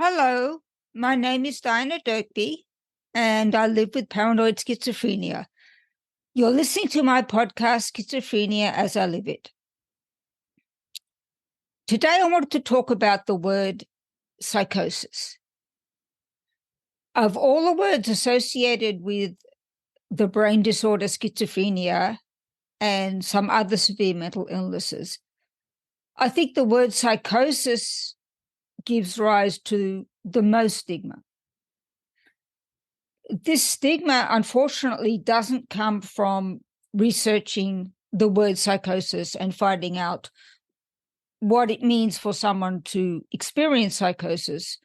Hello, my name is Diana Dirkby, and I live with paranoid schizophrenia. You're listening to my podcast, Schizophrenia as I Live It. Today, I wanted to talk about the word psychosis. Of all the words associated with the brain disorder schizophrenia and some other severe mental illnesses, I think the word psychosis gives rise to the most stigma. This stigma, unfortunately, doesn't come from researching the word psychosis and finding out what it means for someone to experience psychosis,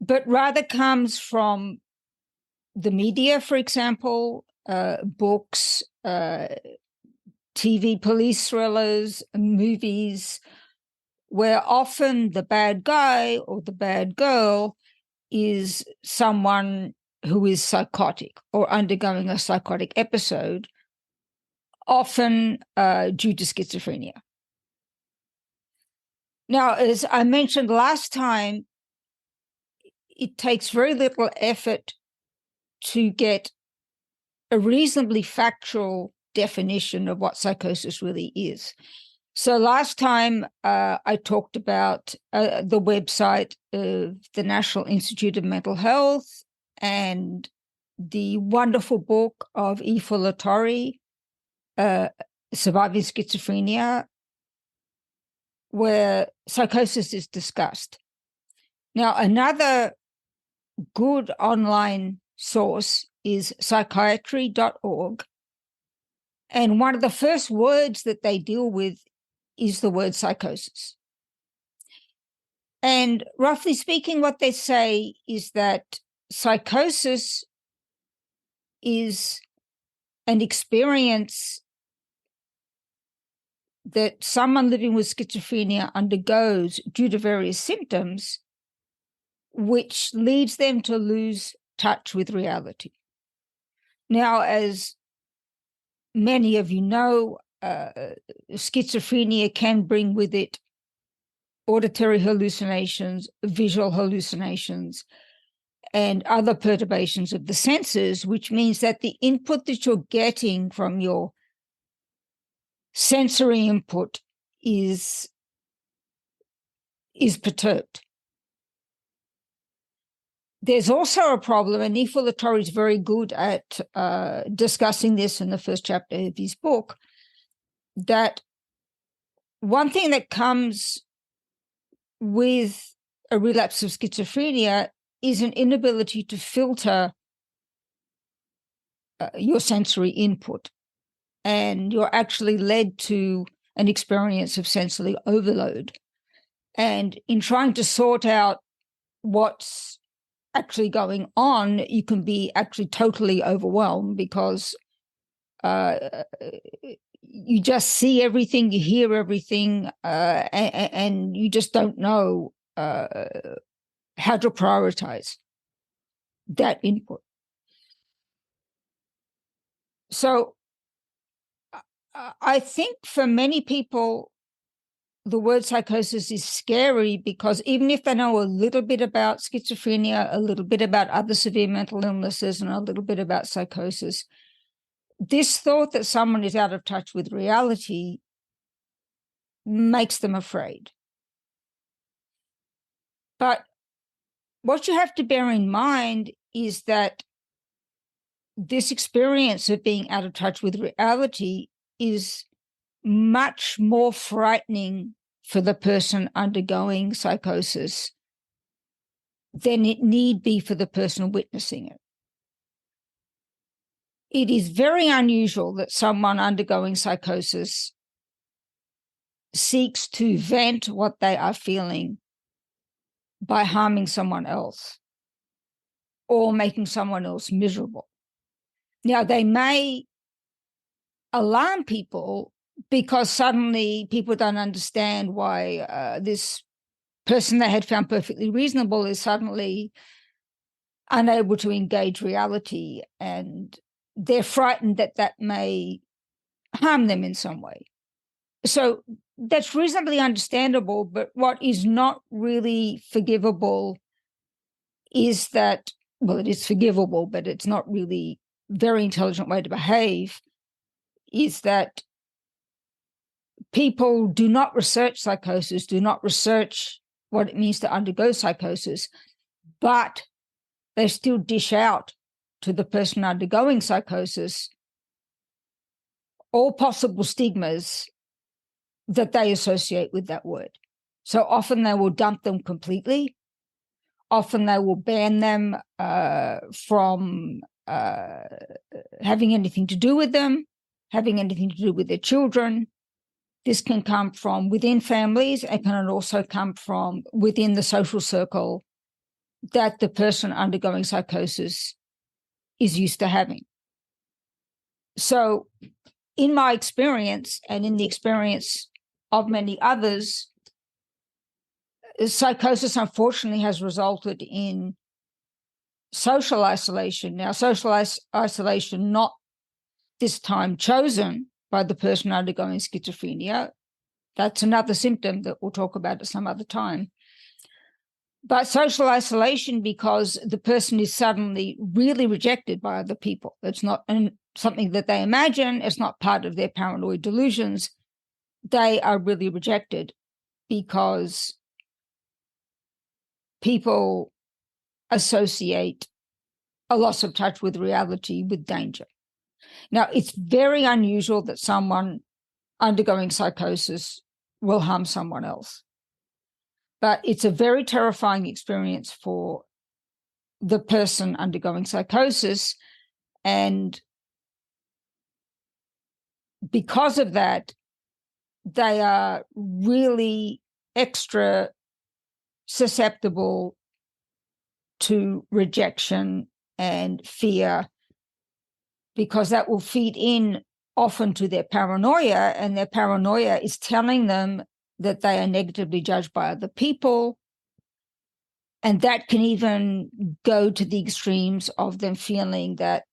but rather comes from the media, for example, books, TV police thrillers, movies, where often the bad guy or the bad girl is someone who is psychotic or undergoing a psychotic episode, often due to schizophrenia. Now, as I mentioned last time, it takes very little effort to get a reasonably factual definition of what psychosis really is. So last time I talked about the website of the National Institute of Mental Health and the wonderful book of Aoife Latourie, Surviving Schizophrenia, where psychosis is discussed. Now, another good online source is psychiatry.org. And one of the first words that they deal with is the word psychosis. And roughly speaking, what they say is that psychosis is an experience that someone living with schizophrenia undergoes due to various symptoms, which leads them to lose touch with reality. Now, as many of you know, schizophrenia can bring with it auditory hallucinations, visual hallucinations, and other perturbations of the senses, which means that the input that you're getting from your sensory input is perturbed. There's also a problem, and Aoife Latourie is very good at discussing this in the first chapter of his book, that one thing that comes with a relapse of schizophrenia is an inability to filter your sensory input. And you're actually led to an experience of sensory overload. And in trying to sort out what's actually going on, you can be actually totally overwhelmed because you just see everything, you hear everything, and you just don't know how to prioritize that input. So I think for many people, the word psychosis is scary because even if they know a little bit about schizophrenia, a little bit about other severe mental illnesses, and a little bit about psychosis, this thought that someone is out of touch with reality makes them afraid. But what you have to bear in mind is that this experience of being out of touch with reality is much more frightening for the person undergoing psychosis than it need be for the person witnessing it. It is very unusual that someone undergoing psychosis seeks to vent what they are feeling by harming someone else or making someone else miserable. Now, they may alarm people because suddenly people don't understand why this person they had found perfectly reasonable is suddenly unable to engage reality, and they're frightened that that may harm them in some way. So that's reasonably understandable, but what is not really forgivable is that, well, it is forgivable, but it's not really a very intelligent way to behave, is that people do not research psychosis, do not research what it means to undergo psychosis, but they still dish out to the person undergoing psychosis all possible stigmas that they associate with that word. So often they will dump them completely. Often they will ban them from having anything to do with them, having anything to do with their children. This can come from within families. It can also come from within the social circle that the person undergoing psychosis is used to having. So in my experience and in the experience of many others, psychosis unfortunately has resulted in social isolation. Now, social isolation not this time chosen by the person undergoing schizophrenia. That's another symptom that we'll talk about at some other time. But social isolation because the person is suddenly really rejected by other people. It's not something that they imagine. It's not part of their paranoid delusions. They are really rejected because people associate a loss of touch with reality with danger. Now, it's very unusual that someone undergoing psychosis will harm someone else. But it's a very terrifying experience for the person undergoing psychosis. And because of that, they are really extra susceptible to rejection and fear, because that will feed in often to their paranoia, and their paranoia is telling them that they are negatively judged by other people. And that can even go to the extremes of them feeling that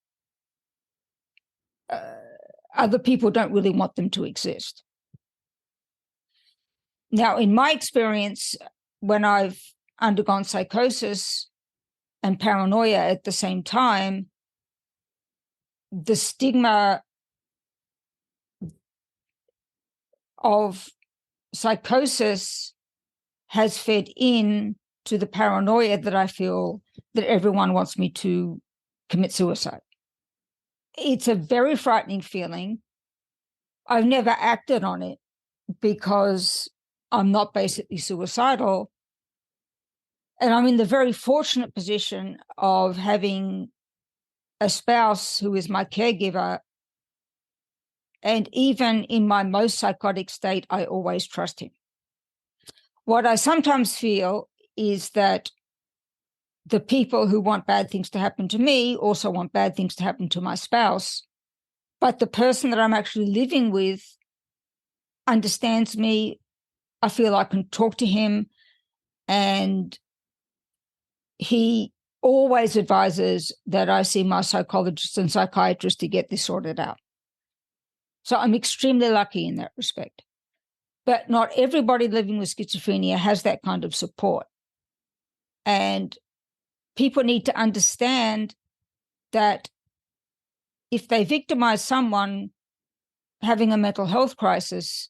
other people don't really want them to exist. Now, in my experience, when I've undergone psychosis and paranoia at the same time, the stigma of psychosis has fed in to the paranoia that I feel that everyone wants me to commit suicide. It's a very frightening feeling. I've never acted on it because I'm not basically suicidal. And I'm in the very fortunate position of having a spouse who is my caregiver. And even in my most psychotic state, I always trust him. What I sometimes feel is that the people who want bad things to happen to me also want bad things to happen to my spouse. But the person that I'm actually living with understands me. I feel I can talk to him, and he always advises that I see my psychologist and psychiatrist to get this sorted out. So I'm extremely lucky in that respect. But not everybody living with schizophrenia has that kind of support. And people need to understand that if they victimize someone having a mental health crisis,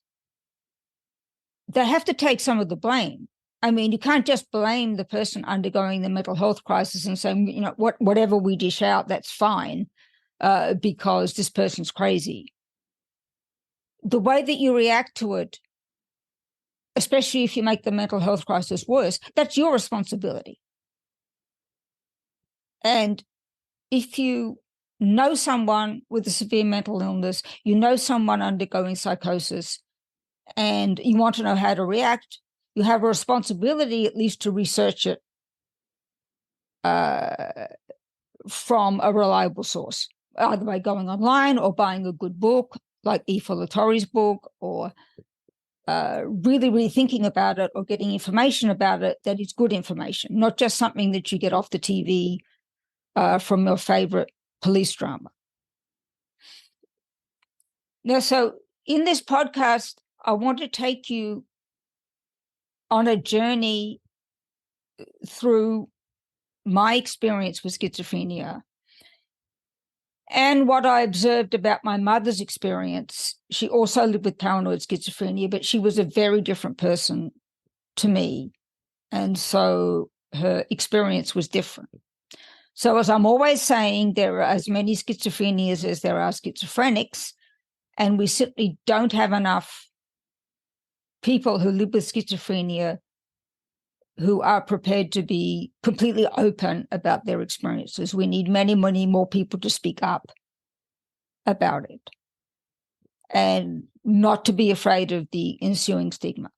they have to take some of the blame. I mean, you can't just blame the person undergoing the mental health crisis and say, you know, whatever we dish out, that's fine, because this person's crazy. The way that you react to it, especially if you make the mental health crisis worse, that's your responsibility. And if you know someone with a severe mental illness, you know someone undergoing psychosis, and you want to know how to react, you have a responsibility at least to research it from a reliable source, either by going online or buying a good book like E. Fullatori's book, or really, really thinking about it or getting information about it that is good information, not just something that you get off the TV from your favorite police drama. Now, so in this podcast, I want to take you on a journey through my experience with schizophrenia and what I observed about my mother's experience. She also lived with paranoid schizophrenia, but she was a very different person to me. And so her experience was different. So as I'm always saying, there are as many schizophrenias as there are schizophrenics, and we simply don't have enough people who live with schizophrenia who are prepared to be completely open about their experiences. We need many, many more people to speak up about it and not to be afraid of the ensuing stigma.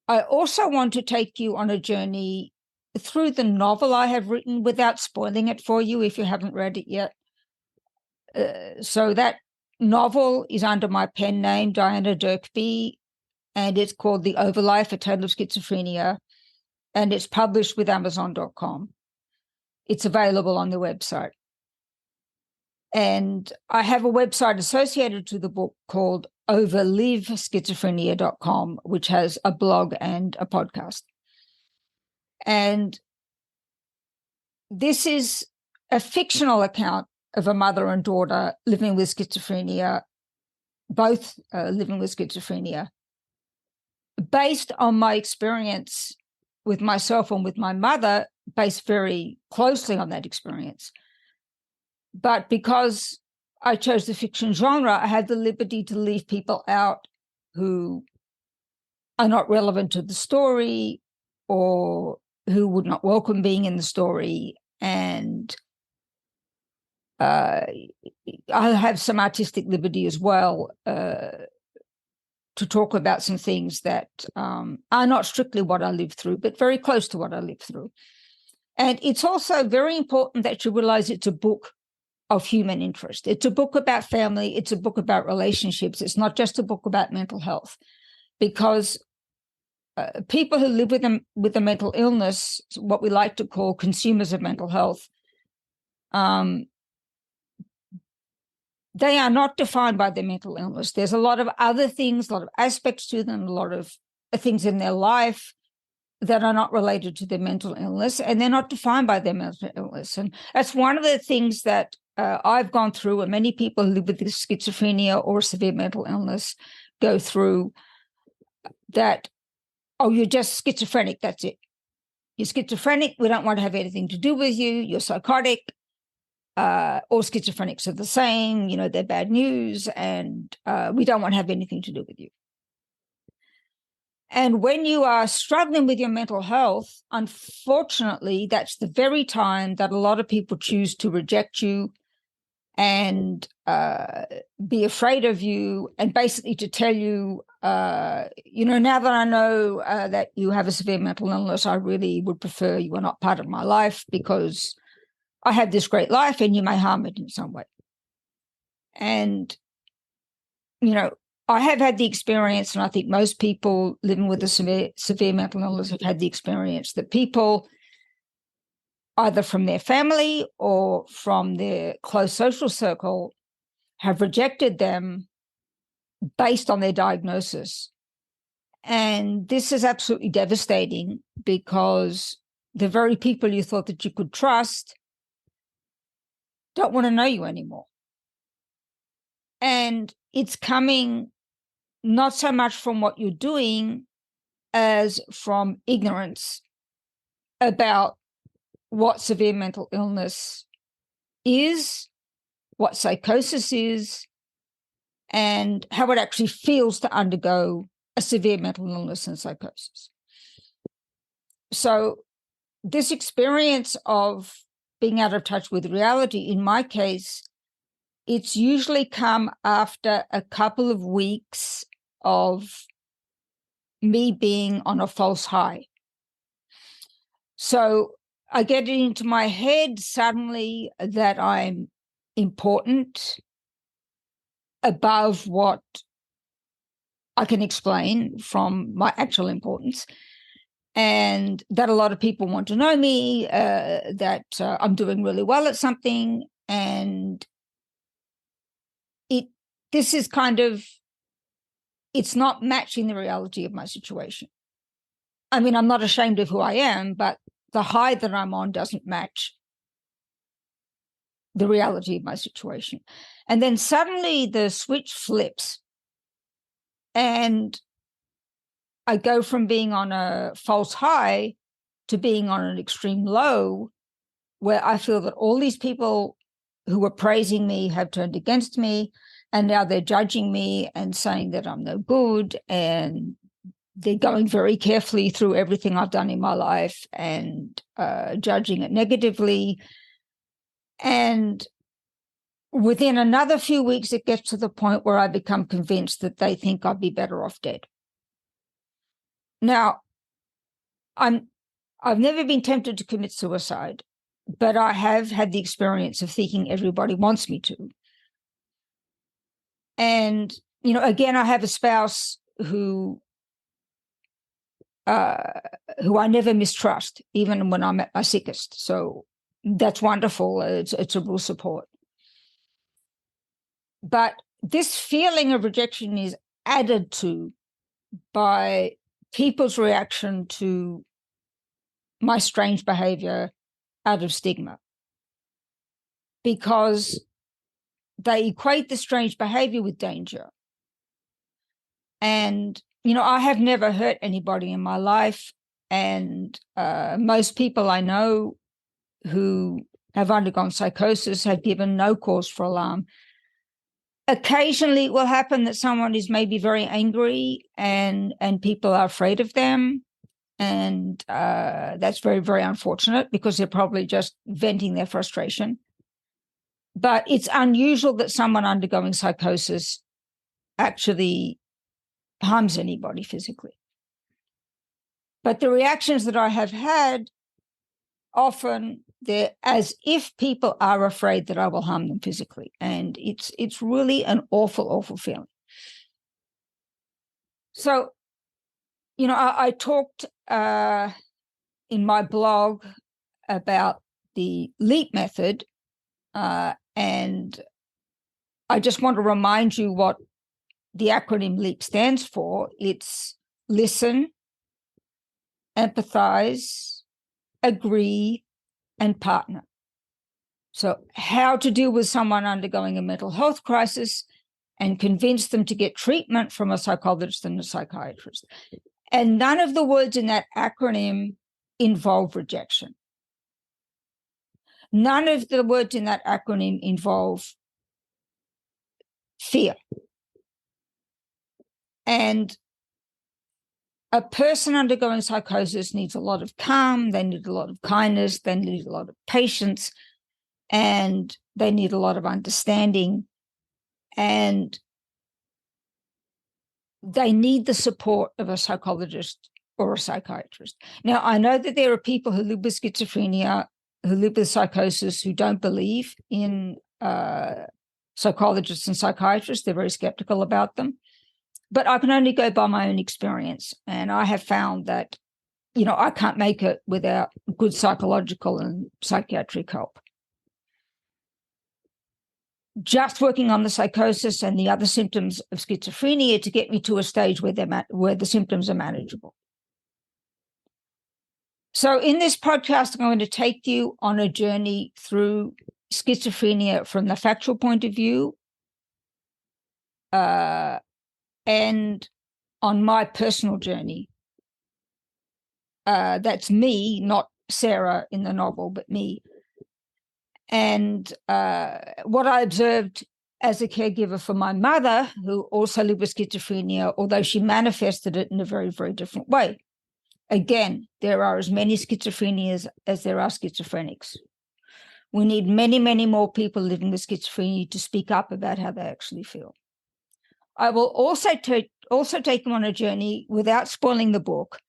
I also want to take you on a journey through the novel I have written without spoiling it for you if you haven't read it yet. So that novel is under my pen name, Diana Dirkby, and it's called The Overlife, A Tale of Schizophrenia, and it's published with Amazon.com. It's available on the website. And I have a website associated to the book called overliveschizophrenia.com, which has a blog and a podcast. And this is a fictional account of a mother and daughter living with schizophrenia, both living with schizophrenia, based on my experience with myself and with my mother, based very closely on that experience. But because I chose the fiction genre, I had the liberty to leave people out who are not relevant to the story or who would not welcome being in the story. And I have some artistic liberty as well to talk about some things that are not strictly what I lived through, but very close to what I lived through. And it's also very important that you realize it's a book of human interest. It's a book about family. It's a book about relationships. It's not just a book about mental health, because people who live with a mental illness, what we like to call consumers of mental health, they are not defined by their mental illness. There's a lot of other things, a lot of aspects to them, a lot of things in their life that are not related to their mental illness, and they're not defined by their mental illness. And that's one of the things that I've gone through, and many people who live with schizophrenia or severe mental illness go through, that, oh, you're just schizophrenic, that's it. You're schizophrenic, we don't want to have anything to do with you, you're psychotic, all schizophrenics are the same, they're bad news, and we don't want to have anything to do with you. And when you are struggling with your mental health, unfortunately, that's the very time that a lot of people choose to reject you and be afraid of you, and basically to tell you, now that I know that you have a severe mental illness, I really would prefer you are not part of my life, because I have this great life and you may harm it in some way. And, I have had the experience, and I think most people living with a severe mental illness have had the experience, that people, either from their family or from their close social circle, have rejected them based on their diagnosis. And this is absolutely devastating, because the very people you thought that you could trust don't want to know you anymore. And it's coming not so much from what you're doing as from ignorance about what severe mental illness is, what psychosis is, and how it actually feels to undergo a severe mental illness and psychosis. So this experience of being out of touch with reality, in my case, it's usually come after a couple of weeks of me being on a false high. So I get it into my head suddenly that I'm important, above what I can explain from my actual importance, and that a lot of people want to know me, that I'm doing really well at something. And this is it's not matching the reality of my situation. I mean, I'm not ashamed of who I am, but the high that I'm on doesn't match the reality of my situation. And then suddenly the switch flips and I go from being on a false high to being on an extreme low, where I feel that all these people who were praising me have turned against me, and now they're judging me and saying that I'm no good, and they're going very carefully through everything I've done in my life and judging it negatively. And within another few weeks, it gets to the point where I become convinced that they think I'd be better off dead. Now, I've never been tempted to commit suicide, but I have had the experience of thinking everybody wants me to. And, again, I have a spouse who I never mistrust, even when I'm at my sickest. So that's wonderful. It's a real support. But this feeling of rejection is added to by people's reaction to my strange behavior out of stigma, because they equate the strange behavior with danger. And, I have never hurt anybody in my life. And most people I know who have undergone psychosis have given no cause for alarm. Occasionally it will happen that someone is maybe very angry and people are afraid of them. And that's very, very unfortunate, because they're probably just venting their frustration. But it's unusual that someone undergoing psychosis actually harms anybody physically. But the reactions that I have had, often they're as if people are afraid that I will harm them physically. And it's really an awful, awful feeling. So, I talked in my blog about the LEAP method, and I just want to remind you what the acronym LEAP stands for. It's listen, empathize, agree, and partner. So how to deal with someone undergoing a mental health crisis and convince them to get treatment from a psychologist and a psychiatrist. And none of the words in that acronym involve rejection. None of the words in that acronym involve fear. And a person undergoing psychosis needs a lot of calm, they need a lot of kindness, they need a lot of patience, and they need a lot of understanding. And they need the support of a psychologist or a psychiatrist. Now, I know that there are people who live with schizophrenia, who live with psychosis, who don't believe in psychologists and psychiatrists. They're very skeptical about them. But I can only go by my own experience. And I have found that, I can't make it without good psychological and psychiatric help. Just working on the psychosis and the other symptoms of schizophrenia to get me to a stage where the symptoms are manageable. So in this podcast, I'm going to take you on a journey through schizophrenia from the factual point of view, and on my personal journey. That's me, not Sarah in the novel, but me. And what I observed as a caregiver for my mother, who also lived with schizophrenia, although she manifested it in a very, very different way. Again, there are as many schizophrenias as there are schizophrenics. We need many, many more people living with schizophrenia to speak up about how they actually feel. I will also take them on a journey, without spoiling the book,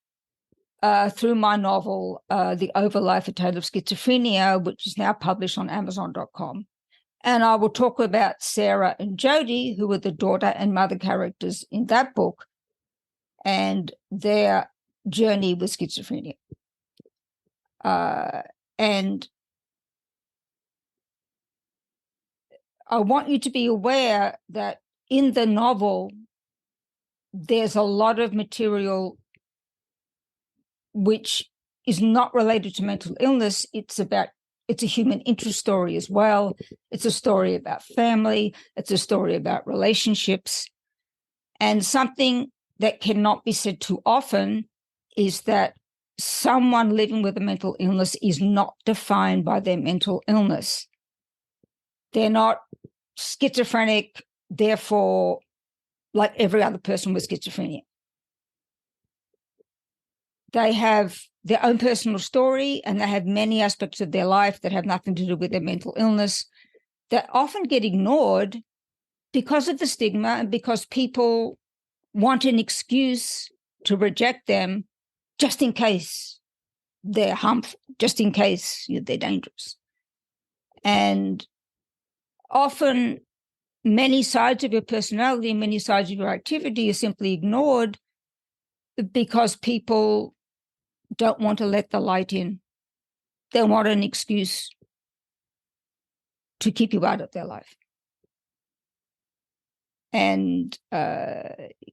through my novel, The Overlife, A Tale of Schizophrenia, which is now published on Amazon.com. And I will talk about Sarah and Jody, who were the daughter and mother characters in that book, and their journey with schizophrenia. And I want you to be aware that in the novel, there's a lot of material which is not related to mental illness. It's a human interest story as well. It's a story about family. It's a story about relationships. And something that cannot be said too often is that someone living with a mental illness is not defined by their mental illness. They're not schizophrenic, therefore, like every other person with schizophrenia. They have their own personal story, and they have many aspects of their life that have nothing to do with their mental illness that often get ignored because of the stigma and because people want an excuse to reject them just in case they're harmful, just in case they're dangerous. And often many sides of your personality, many sides of your activity are simply ignored because people don't want to let the light in. They want an excuse to keep you out of their life. And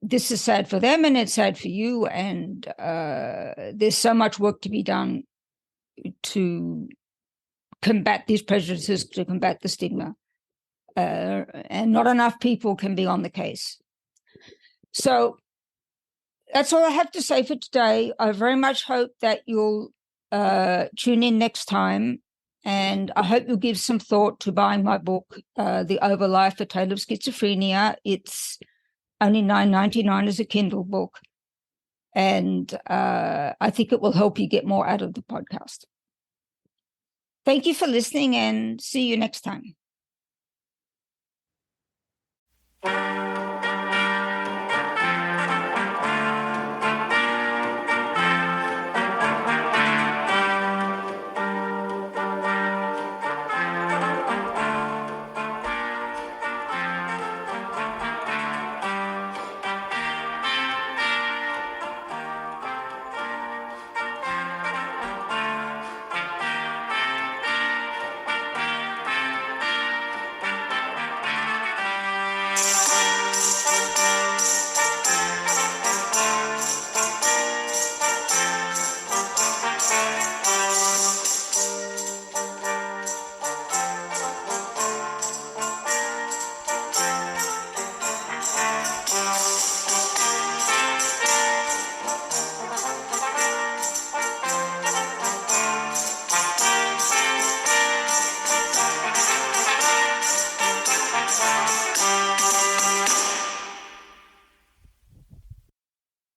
this is sad for them, and it's sad for you. And there's so much work to be done to combat these prejudices, to combat the stigma. And not enough people can be on the case. So that's all I have to say for today. I very much hope that you'll tune in next time. And I hope you'll give some thought to buying my book, The Overlife, A Tale of Schizophrenia. It's only $9.99 as a Kindle book. And I think it will help you get more out of the podcast. Thank you for listening, and see you next time.